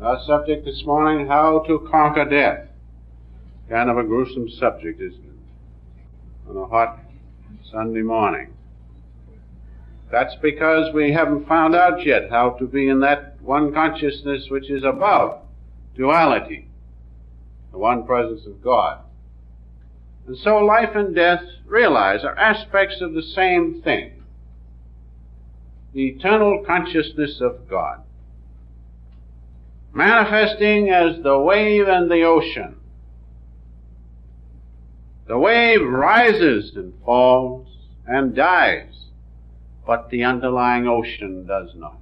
Our subject this morning, how to conquer death. Kind of a gruesome subject, isn't it? On a hot Sunday morning. That's because we haven't found out yet how to be in that one consciousness which is above duality, the one presence of God. And so life and death, realize, are aspects of the same thing. The eternal consciousness of God, manifesting as the wave and the ocean. The wave rises and falls and dies, but the underlying ocean does not.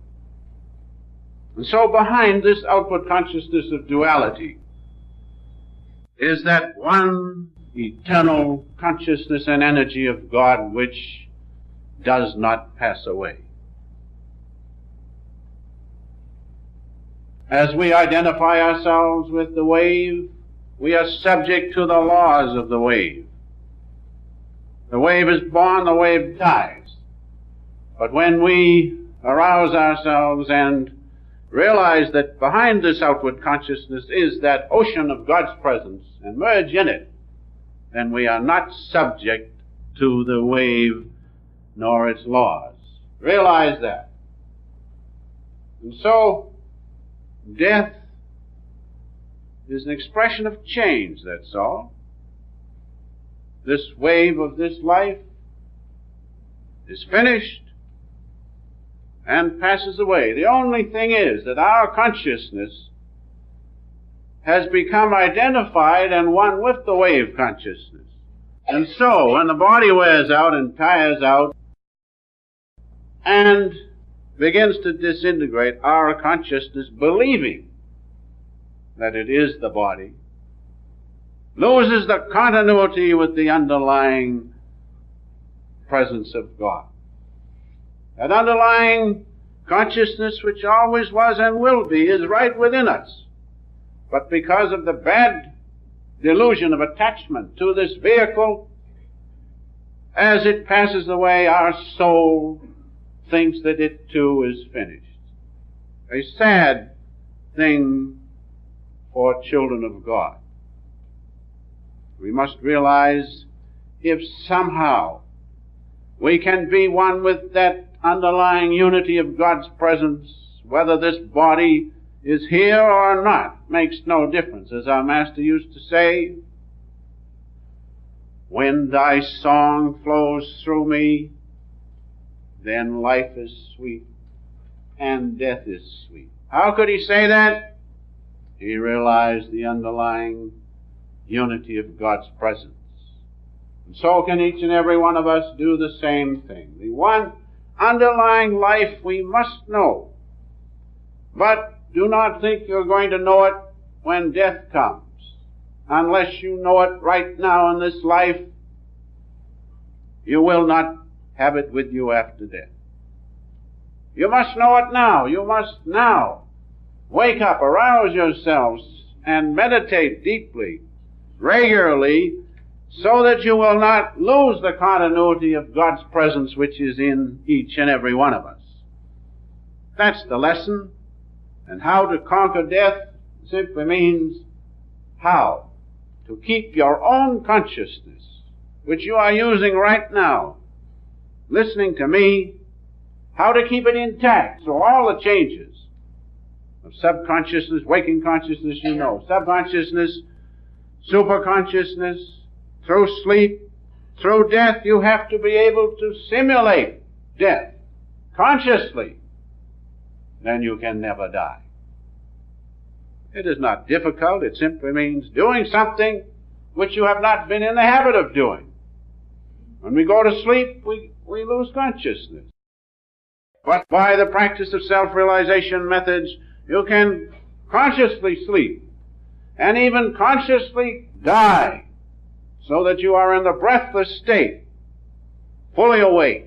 And so behind this outward consciousness of duality is that one eternal consciousness and energy of God which does not pass away. As we identify ourselves with the wave, we are subject to the laws of the wave. The wave is born, the wave dies. But when we arouse ourselves and realize that behind this outward consciousness is that ocean of God's presence and merge in it, then we are not subject to the wave nor its laws. Realize that. And so, death is an expression of change, that's all. This wave of this life is finished and passes away. The only thing is that our consciousness has become identified and one with the wave consciousness. And so, when the body wears out and tires out and begins to disintegrate, our consciousness, believing that it is the body, loses the continuity with the underlying presence of God. That underlying consciousness which always was and will be is right within us. But because of the bad delusion of attachment to this vehicle, as it passes away, our soul thinks that it too is finished. A sad thing for children of God. We must realize if somehow we can be one with that underlying unity of God's presence, whether this body is here or not, makes no difference. As our Master used to say, when thy song flows through me, then life is sweet and death is sweet. How could he say that? He realized the underlying unity of God's presence. And so can each and every one of us do the same thing. The one underlying life we must know. But do not think you're going to know it when death comes. Unless you know it right now in this life, you will not have it with you after death. You must know it now. You must now wake up, arouse yourselves, and meditate deeply, regularly, so that you will not lose the continuity of God's presence which is in each and every one of us. That's the lesson. And how to conquer death simply means how to keep your own consciousness, which you are using right now, listening to me, how to keep it intact. So all the changes of subconsciousness, waking consciousness, you know, subconsciousness, superconsciousness, through sleep, through death, you have to be able to simulate death consciously. Then you can never die. It is not difficult. It simply means doing something which you have not been in the habit of doing. When we go to sleep, we lose consciousness. But by the practice of self-realization methods, you can consciously sleep and even consciously die, so that you are in the breathless state, fully awake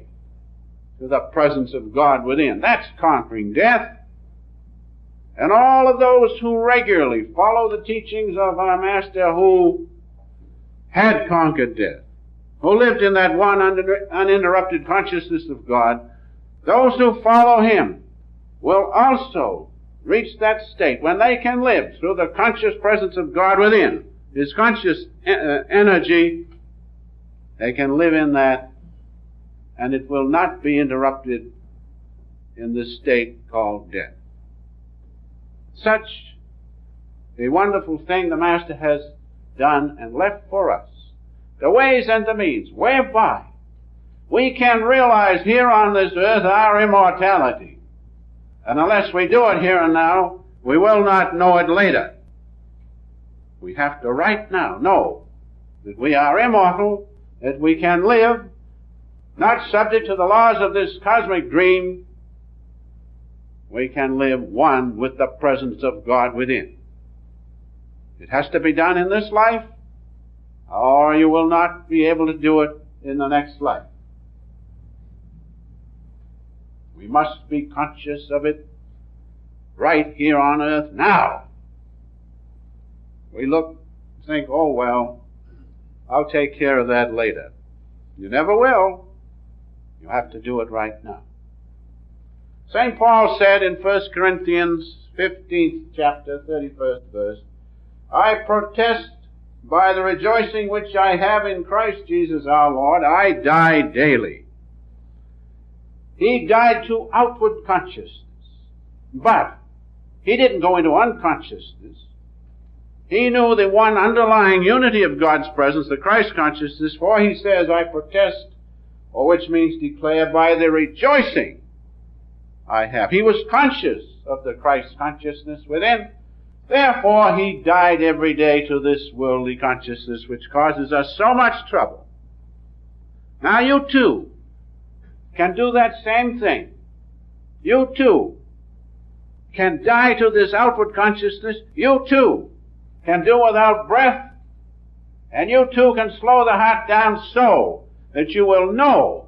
to the presence of God within. That's conquering death. And all of those who regularly follow the teachings of our Master, who had conquered death, who lived in that one uninterrupted consciousness of God, those who follow him will also reach that state when they can live through the conscious presence of God within, His conscious energy, they can live in that, and it will not be interrupted in this state called death. Such a wonderful thing the Master has done and left for us, the ways and the means whereby we can realize here on this earth our immortality. And unless we do it here and now, we will not know it later. We have to right now know that we are immortal, that we can live, not subject to the laws of this cosmic dream. We can live one with the presence of God within. It has to be done in this life, or you will not be able to do it in the next life. We must be conscious of it right here on earth now. We think, oh well, I'll take care of that later. You never will. You have to do it right now. St. Paul said in 1 Corinthians 15th chapter, 31st verse, I protest by the rejoicing which I have in Christ Jesus our Lord, I die daily. He died to outward consciousness, but he didn't go into unconsciousness. He knew the one underlying unity of God's presence, the Christ consciousness, for he says, I protest, or which means declare, by the rejoicing I have. He was conscious of the Christ consciousness within. Therefore, he died every day to this worldly consciousness which causes us so much trouble. Now you too can do that same thing. You too can die to this outward consciousness. You too can do without breath. And you too can slow the heart down so that you will know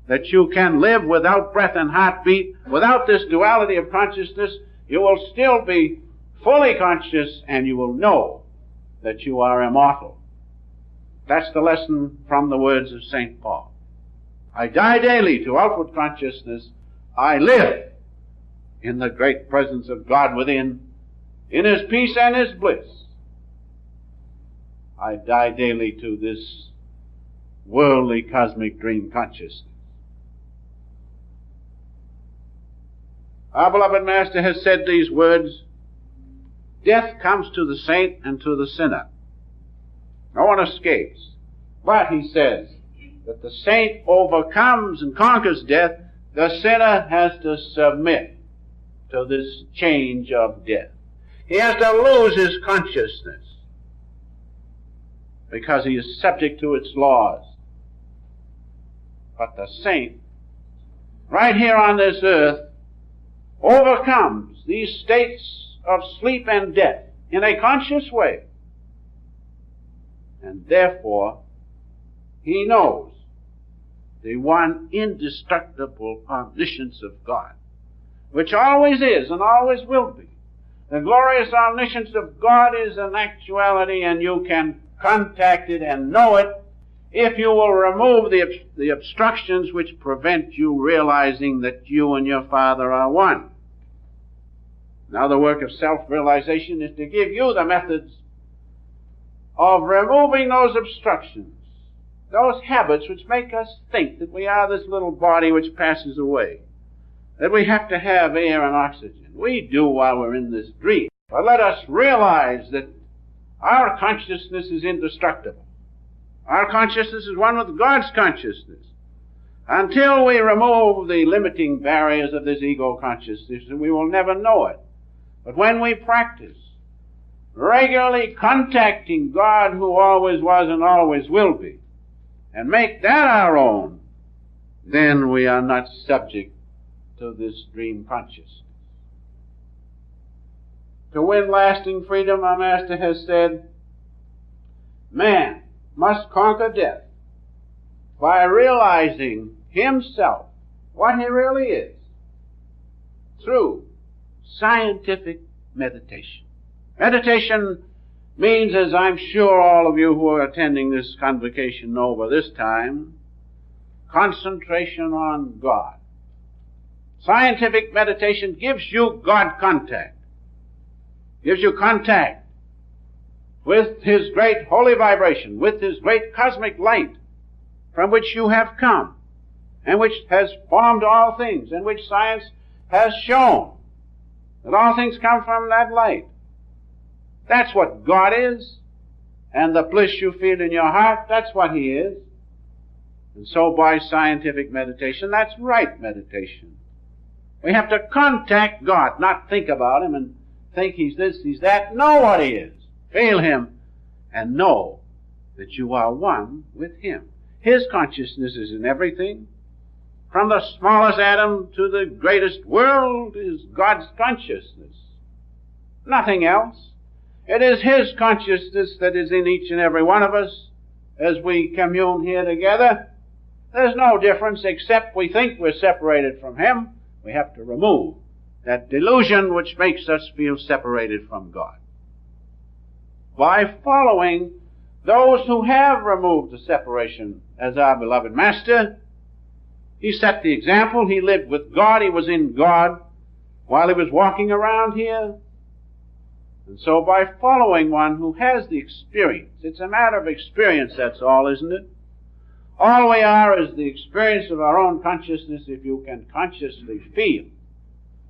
that you can live without breath and heartbeat, without this duality of consciousness. You will still be fully conscious, and you will know that you are immortal. That's the lesson from the words of St. Paul. I die daily to outward consciousness. I live in the great presence of God within, in His peace and His bliss. I die daily to this worldly cosmic dream consciousness. Our beloved Master has said these words, death comes to the saint and to the sinner. No one escapes. But, he says, that the saint overcomes and conquers death. The sinner has to submit to this change of death. He has to lose his consciousness because he is subject to its laws. But the saint, right here on this earth, overcomes these states of sleep and death in a conscious way. And therefore, he knows the one indestructible omniscience of God, which always is and always will be. The glorious omniscience of God is an actuality, and you can contact it and know it if you will remove the obstructions which prevent you realizing that you and your Father are one. Now the work of self-realization is to give you the methods of removing those obstructions, those habits which make us think that we are this little body which passes away, that we have to have air and oxygen. We do while we're in this dream. But let us realize that our consciousness is indestructible. Our consciousness is one with God's consciousness. Until we remove the limiting barriers of this ego consciousness, we will never know it. But when we practice regularly contacting God who always was and always will be, and make that our own, then we are not subject to this dream consciousness. To win lasting freedom, our Master has said, man must conquer death by realizing himself, what he really is, through scientific meditation. Meditation means, as I'm sure all of you who are attending this convocation know by this time, concentration on God. Scientific meditation gives you God contact. Gives you contact with His great holy vibration, with His great cosmic light from which you have come, and which has formed all things, and which science has shown that all things come from that light. That's what God is, and the bliss you feel in your heart, that's what He is. And so by scientific meditation, that's right meditation. We have to contact God, not think about Him and think He's this, He's that. Know what He is. Feel Him and know that you are one with Him. His consciousness is in everything. From the smallest atom to the greatest world is God's consciousness. Nothing else. It is His consciousness that is in each and every one of us as we commune here together. There's no difference except we think we're separated from Him. We have to remove that delusion which makes us feel separated from God. By following those who have removed the separation as our beloved Master, He set the example. He lived with God. He was in God while He was walking around here. And so by following one who has the experience, it's a matter of experience, that's all, isn't it? All we are is the experience of our own consciousness. If you can consciously feel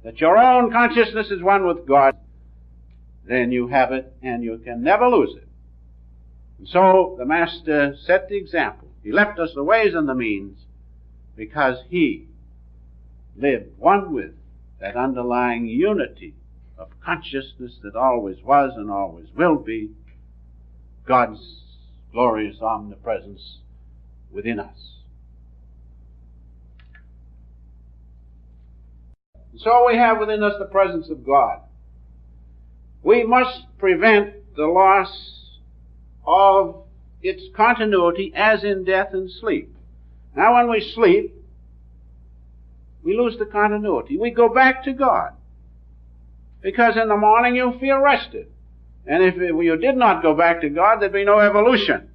that your own consciousness is one with God, then you have it and you can never lose it. And so the Master set the example. He left us the ways and the means because He lived one with that underlying unity of consciousness that always was and always will be, God's glorious omnipresence within us. And so we have within us the presence of God. We must prevent the loss of its continuity as in death and sleep. Now when we sleep, we lose the continuity. We go back to God. Because in the morning you feel rested. And if you did not go back to God, there'd be no evolution.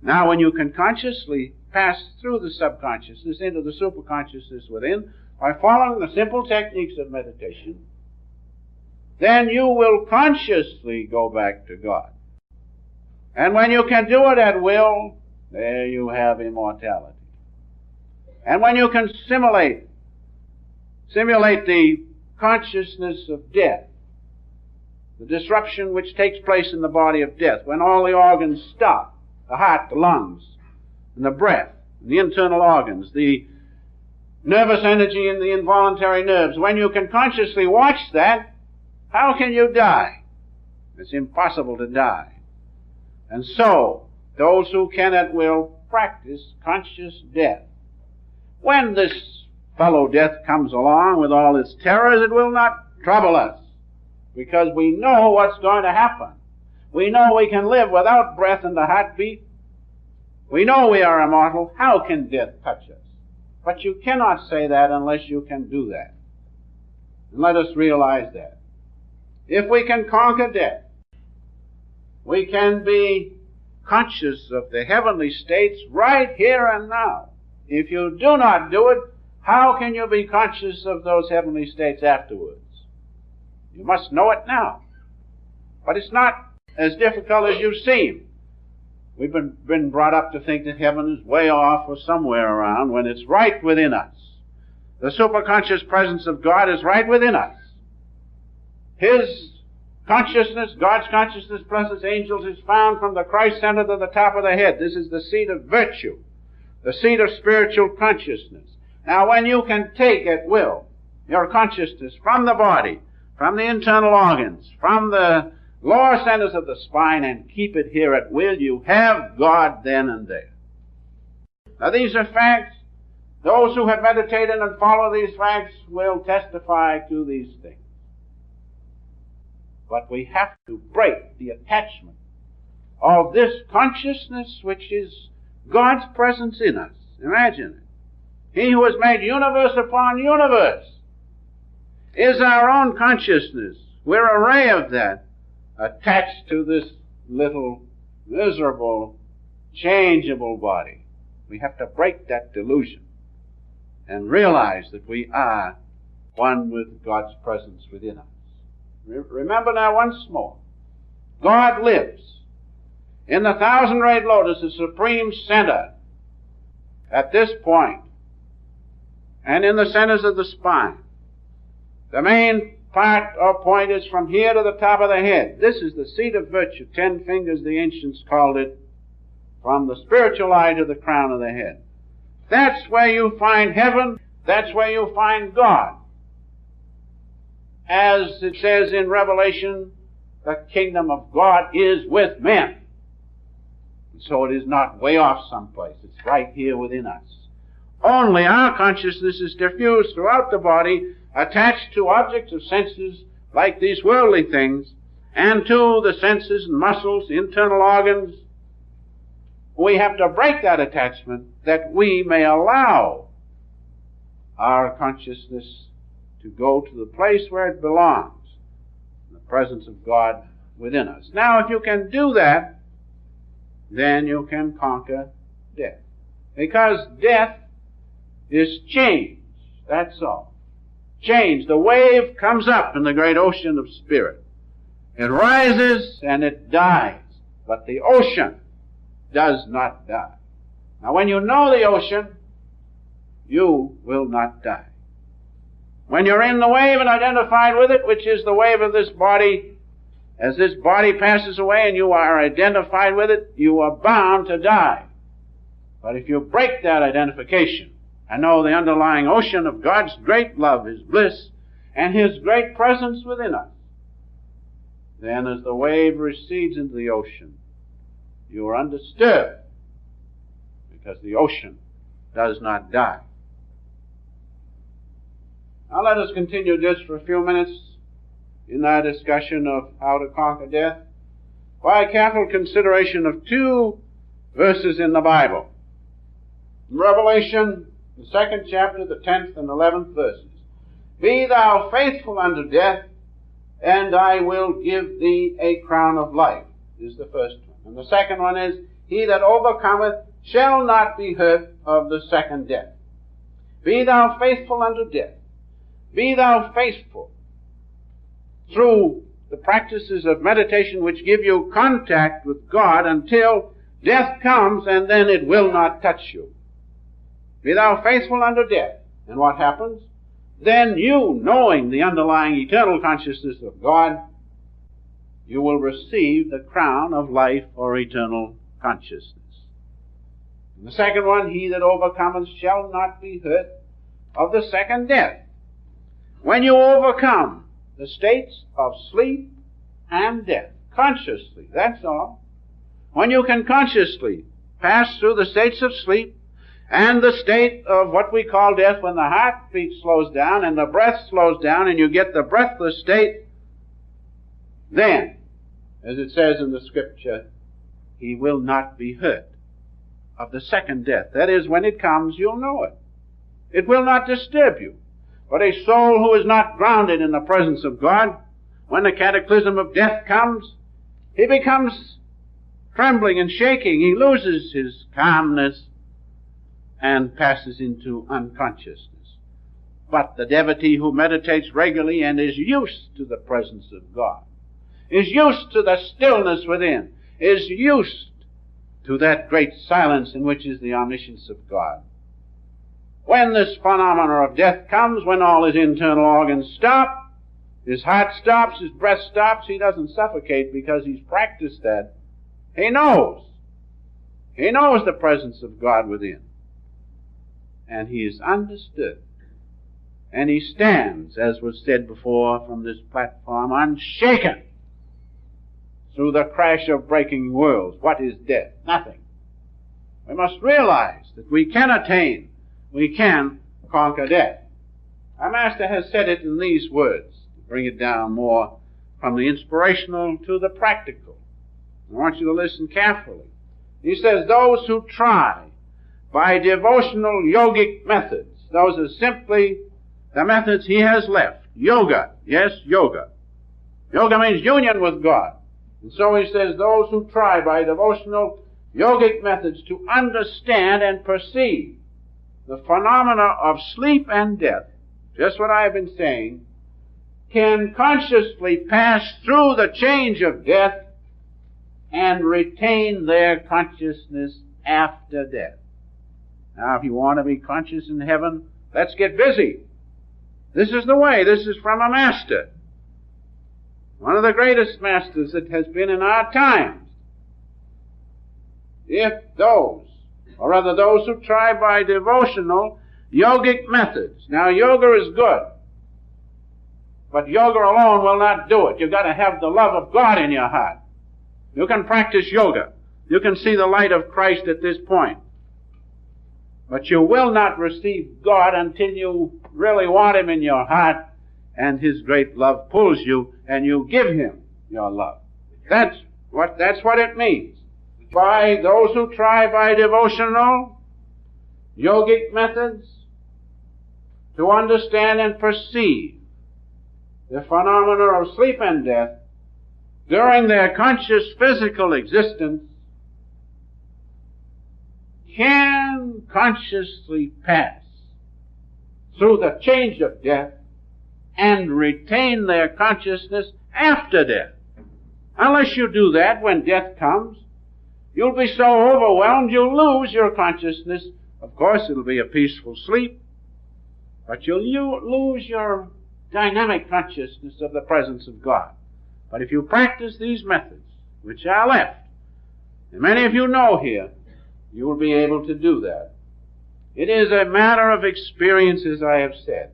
Now when you can consciously pass through the subconsciousness into the superconsciousness within, by following the simple techniques of meditation, then you will consciously go back to God. And when you can do it at will, there you have immortality. And when you can simulate the consciousness of death, the disruption which takes place in the body of death, when all the organs stop, the heart, the lungs, and the breath, and the internal organs, the nervous energy in the involuntary nerves, when you can consciously watch that, how can you die? It's impossible to die. And so, those who can at will practice conscious death. When this fellow death comes along with all its terrors, it will not trouble us, because we know what's going to happen. We know we can live without breath and the heartbeat. We know we are immortal. How can death touch us? But you cannot say that unless you can do that. And let us realize that. If we can conquer death, we can be conscious of the heavenly states right here and now. If you do not do it, how can you be conscious of those heavenly states afterwards? You must know it now. But it's not as difficult as you seem. We've been brought up to think that heaven is way off or somewhere around when it's right within us. The superconscious presence of God is right within us. His consciousness, God's consciousness plus His angels, is found from the Christ center to the top of the head. This is the seat of virtue, the seat of spiritual consciousness. Now when you can take at will your consciousness from the body, from the internal organs, from the lower centers of the spine, and keep it here at will, you have God then and there. Now these are facts. Those who have meditated and follow these facts will testify to these things. But we have to break the attachment of this consciousness which is God's presence in us. Imagine it. He who has made universe upon universe is our own consciousness. We're a ray of that attached to this little miserable, changeable body. We have to break that delusion and realize that we are one with God's presence within us. Remember now once more, God lives in the thousand-rayed lotus, the supreme center, at this point, and in the centers of the spine. The main part or point is from here to the top of the head. This is the seat of virtue. 10 fingers, the ancients called it, from the spiritual eye to the crown of the head. That's where you find heaven. That's where you find God. As it says in Revelation, the kingdom of God is with men. So it is not way off someplace. It's right here within us. Only our consciousness is diffused throughout the body, attached to objects of senses like these worldly things, and to the senses and muscles, internal organs. We have to break that attachment that we may allow our consciousness to go to the place where it belongs, in the presence of God within us. Now, if you can do that, then you can conquer death. Because death is change. That's all. Change. The wave comes up in the great ocean of spirit. It rises and it dies. But the ocean does not die. Now, when you know the ocean, you will not die. When you're in the wave and identified with it, which is the wave of this body, as this body passes away and you are identified with it, you are bound to die. But if you break that identification and know the underlying ocean of God's great love, His bliss, and His great presence within us, then as the wave recedes into the ocean, you are undisturbed, because the ocean does not die. Now let us continue just for a few minutes in our discussion of how to conquer death by a careful consideration of 2 verses in the Bible. In Revelation, the 2nd chapter, the 10th and 11th verses. Be thou faithful unto death, and I will give thee a crown of life, is the first one. And the second one is, he that overcometh shall not be hurt of the second death. Be thou faithful unto death. Be thou faithful through the practices of meditation which give you contact with God until death comes, and then it will not touch you. Be thou faithful unto death. And what happens? Then you, knowing the underlying eternal consciousness of God, you will receive the crown of life or eternal consciousness. And the second one, he that overcometh shall not be hurt of the second death. When you overcome the states of sleep and death, consciously, that's all. When you can consciously pass through the states of sleep and the state of what we call death, when the heartbeat slows down and the breath slows down and you get the breathless state, then, as it says in the scripture, he will not be hurt of the second death. That is, when it comes, you'll know it. It will not disturb you. But a soul who is not grounded in the presence of God, when the cataclysm of death comes, he becomes trembling and shaking. He loses his calmness and passes into unconsciousness. But the devotee who meditates regularly and is used to the presence of God, is used to the stillness within, is used to that great silence in which is the omniscience of God. When this phenomenon of death comes, when all his internal organs stop, his heart stops, his breath stops, he doesn't suffocate because he's practiced that. He knows. He knows the presence of God within. And he is undisturbed. And he stands, as was said before from this platform, unshaken through the crash of breaking worlds. What is death? Nothing. We must realize that we can attain, we can conquer death. Our Master has said it in these words, to bring it down more from the inspirational to the practical. I want you to listen carefully. He says, those who try by devotional yogic methods, those are simply the methods he has left. Yoga, yes, yoga. Yoga means union with God. And so he says, those who try by devotional yogic methods to understand and perceive the phenomena of sleep and death, just what I've been saying, can consciously pass through the change of death and retain their consciousness after death. Now, if you want to be conscious in heaven, let's get busy. This is the way. This is from a master. One of the greatest masters that has been in our times. If those, or rather those who try by devotional yogic methods. Now, yoga is good, but yoga alone will not do it. You've got to have the love of God in your heart. You can practice yoga. You can see the light of Christ at this point. But you will not receive God until you really want Him in your heart, and His great love pulls you, and you give Him your love. That's what it means. By those who try by devotional, yogic methods to understand and perceive the phenomena of sleep and death during their conscious physical existence, can consciously pass through the change of death and retain their consciousness after death. Unless you do that when death comes, you'll be so overwhelmed you'll lose your consciousness. Of course, it'll be a peaceful sleep, but you'll lose your dynamic consciousness of the presence of God. But if you practice these methods, which are left, and many of you know here, you will be able to do that. It is a matter of experience, as I have said.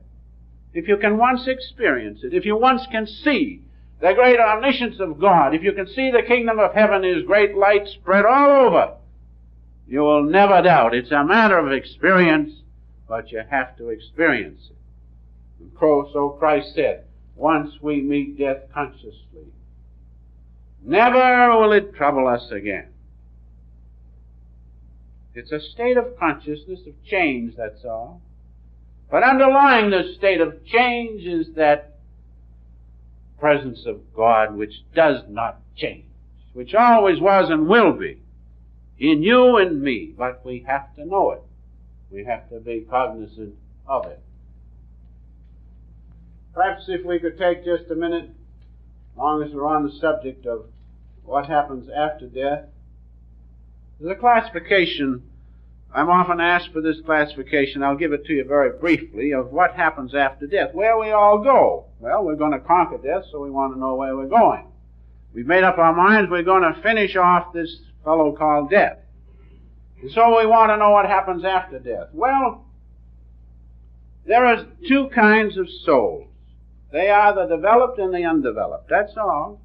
If you can once experience it, if you once can see the great omniscience of God, if you can see the kingdom of heaven, His great light spread all over, you will never doubt. It's a matter of experience, but you have to experience it. And so Christ said, once we meet death consciously, never will it trouble us again. It's a state of consciousness, of change, that's all. But underlying this state of change is that presence of God which does not change, which always was and will be in you and me. But we have to know it. We have to be cognizant of it. Perhaps if we could take just a minute, as long as we're on the subject of what happens after death. There's a classification. I'm often asked for this classification. I'll give it to you very briefly, of what happens after death. Where we all go. Well, we're going to conquer death, so we want to know where we're going. We've made up our minds we're going to finish off this fellow called death. And so we want to know what happens after death. Well, there are two kinds of souls. They are the developed and the undeveloped. That's all.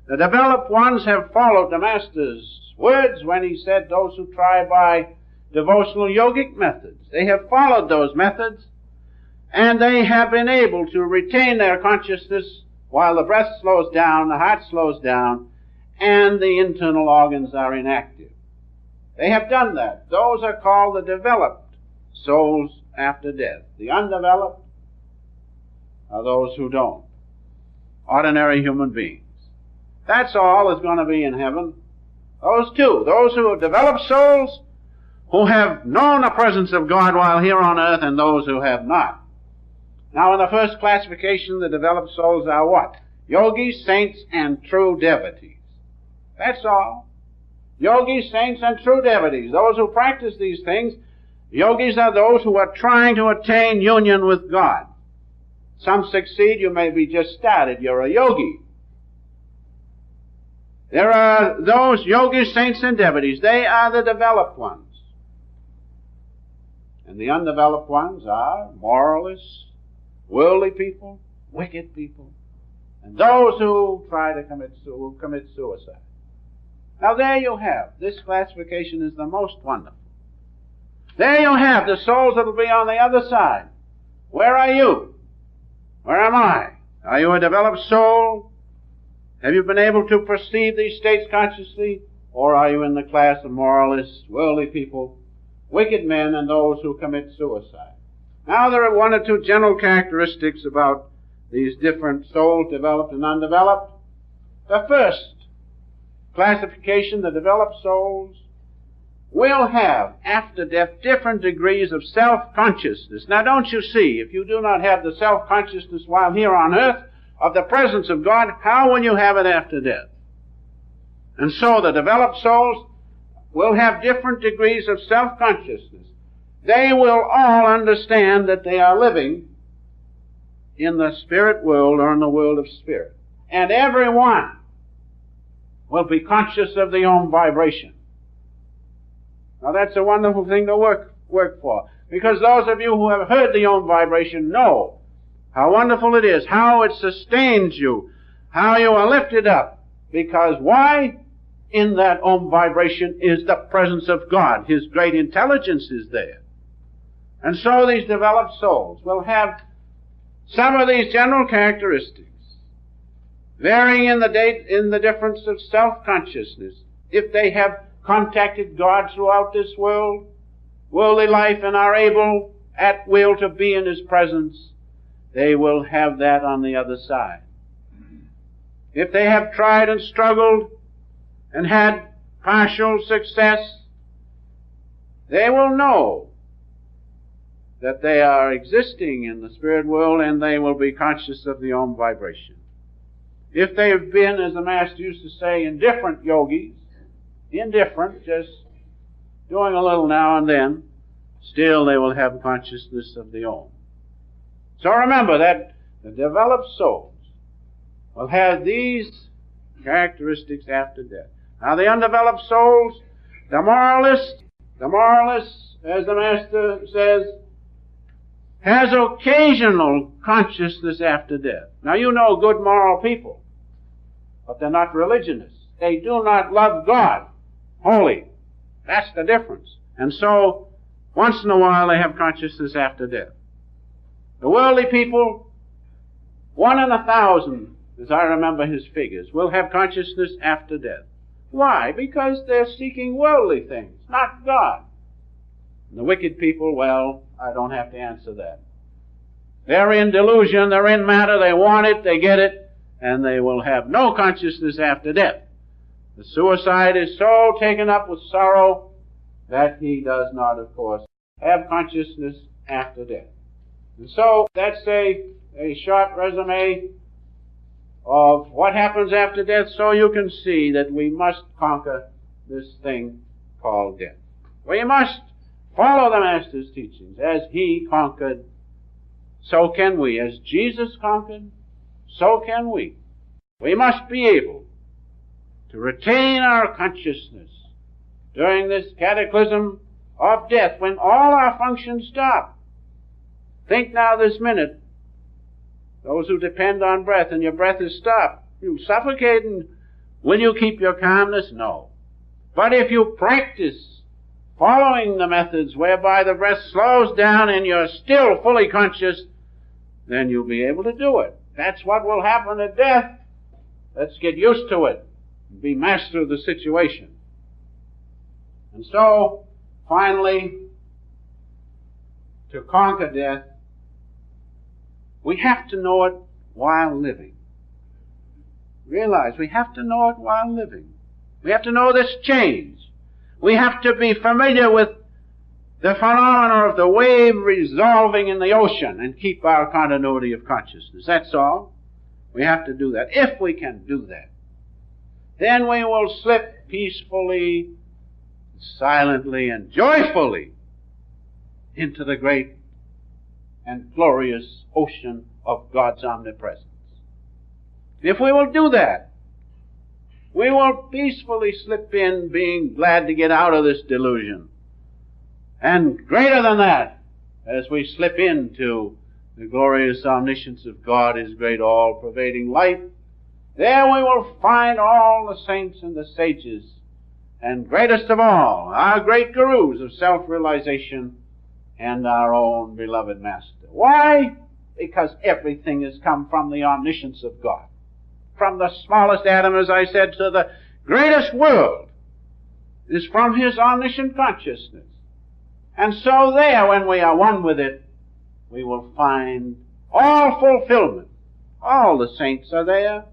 The developed ones have followed the Master's words when He said those who try by devotional yogic methods. They have followed those methods, and they have been able to retain their consciousness while the breath slows down, the heart slows down, and the internal organs are inactive. They have done that. Those are called the developed souls after death. The undeveloped are those who don't. Ordinary human beings. That's all is going to be in heaven. Those two. Those who have developed souls, who have known the presence of God while here on earth, and those who have not. Now, in the first classification, the developed souls are what? Yogis, saints, and true devotees. That's all. Yogis, saints, and true devotees. Those who practice these things. Yogis are those who are trying to attain union with God. Some succeed. You may be just started. You're a yogi. There are those yogis, saints, and devotees. They are the developed ones. And the undeveloped ones are moralists, worldly people, wicked people, and those who try to commit suicide. Now there you have. This classification is the most wonderful. There you have the souls that will be on the other side. Where are you? Where am I? Are you a developed soul? Have you been able to perceive these states consciously? Or are you in the class of moralists, worldly people, wicked men, and those who commit suicide? Now there are one or two general characteristics about these different souls, developed and undeveloped. The first classification, the developed souls, will have, after death, different degrees of self-consciousness. Now don't you see, if you do not have the self-consciousness while here on earth of the presence of God, how will you have it after death? And so the developed souls will have different degrees of self-consciousness. They will all understand that they are living in the spirit world or in the world of spirit. And everyone will be conscious of the Om vibration. Now that's a wonderful thing to work for. Because those of you who have heard the Om vibration know how wonderful it is, how it sustains you, how you are lifted up. Because why? In that Om vibration is the presence of God. His great intelligence is there. And so these developed souls will have some of these general characteristics, varying in the difference of self-consciousness. If they have contacted God throughout this worldly life, and are able at will to be in His presence, they will have that on the other side. If they have tried and struggled and had partial success, they will know that they are existing in the spirit world, and they will be conscious of the Om vibration. If they have been, as the Master used to say, indifferent yogis, indifferent, just doing a little now and then, still they will have consciousness of the Om. So remember that the developed souls will have these characteristics after death. Now the undeveloped souls, the moralist, as the Master says, has occasional consciousness after death. Now you know good moral people, but they're not religionists. They do not love God wholly. That's the difference. And so, once in a while they have consciousness after death. The worldly people, 1 in 1,000, as I remember his figures, will have consciousness after death. Why? Because they're seeking worldly things, not God. And the wicked people, well, I don't have to answer that. They're in delusion, they're in matter, they want it, they get it, and they will have no consciousness after death. The suicide is so taken up with sorrow that he does not, of course, have consciousness after death. And so that's a short resume of what happens after death, so you can see that we must conquer this thing called death. We must follow the Master's teachings. As He conquered, so can we. As Jesus conquered, so can we. We must be able to retain our consciousness during this cataclysm of death when all our functions stop. Think now this minute, those who depend on breath, and your breath is stopped. You suffocate, and will you keep your calmness? No. But if you practice following the methods whereby the breath slows down and you're still fully conscious, then you'll be able to do it. That's what will happen at death. Let's get used to it and be master of the situation. And so, finally, to conquer death, we have to know it while living. Realize we have to know it while living. We have to know this change. We have to be familiar with the phenomena of the wave resolving in the ocean and keep our continuity of consciousness. That's all. We have to do that. If we can do that, then we will slip peacefully, silently, and joyfully into the great and glorious ocean of God's omnipresence. If we will do that, we will peacefully slip in, being glad to get out of this delusion. And greater than that, as we slip into the glorious omniscience of God, His great all-pervading light, there we will find all the saints and the sages, and greatest of all, our great gurus of self-realization and our own beloved Master. Why? Because everything has come from the omniscience of God. From the smallest atom, as I said, to the greatest world is from His omniscient consciousness. And so there, when we are one with it, we will find all fulfillment. All the saints are there.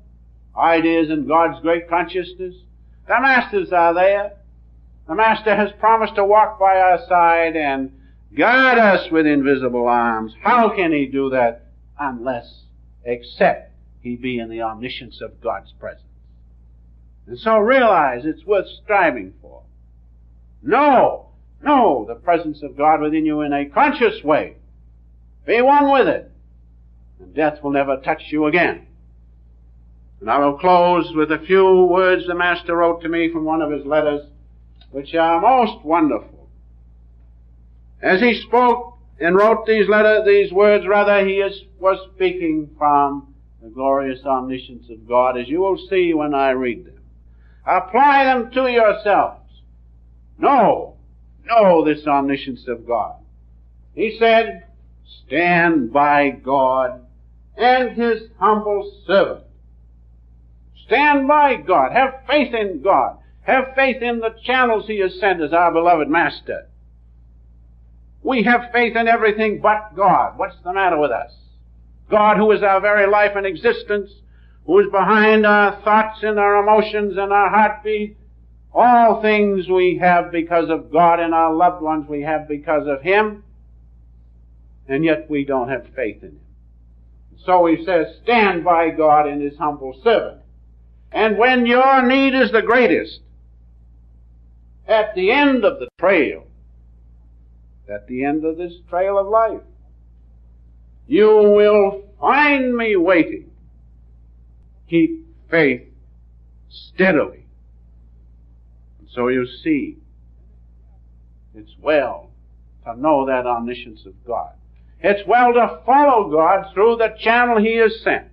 Ideas in God's great consciousness. The Masters are there. The Master has promised to walk by our side and guard us with invisible arms. How can He do that except He be in the omniscience of God's presence? And so realize it's worth striving for. Know the presence of God within you in a conscious way. Be one with it, and death will never touch you again. And I will close with a few words the Master wrote to me from one of his letters, which are most wonderful. As he spoke and wrote these words, he was speaking from the glorious omniscience of God, as you will see when I read them. Apply them to yourselves. Know this omniscience of God. He said, stand by God and His humble servant. Stand by God. Have faith in God. Have faith in the channels He has sent as our beloved Master. We have faith in everything but God. What's the matter with us? God, who is our very life and existence, who is behind our thoughts and our emotions and our heartbeat. All things we have because of God, and our loved ones we have because of Him. And yet we don't have faith in Him. So He says, stand by God and His humble servant. And when your need is the greatest, at the end of the trail, at the end of this trail of life, you will find me waiting. Keep faith steadily. And so you see, it's well to know that omniscience of God. It's well to follow God through the channel He has sent.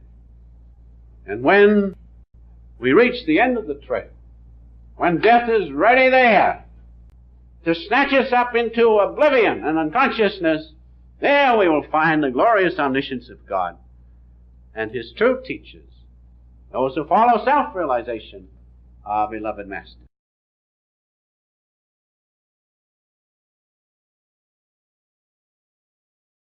And when we reach the end of the trail, when death is ready there to snatch us up into oblivion and unconsciousness, there we will find the glorious omniscience of God and His true teachers, those who follow self-realization, our beloved Master.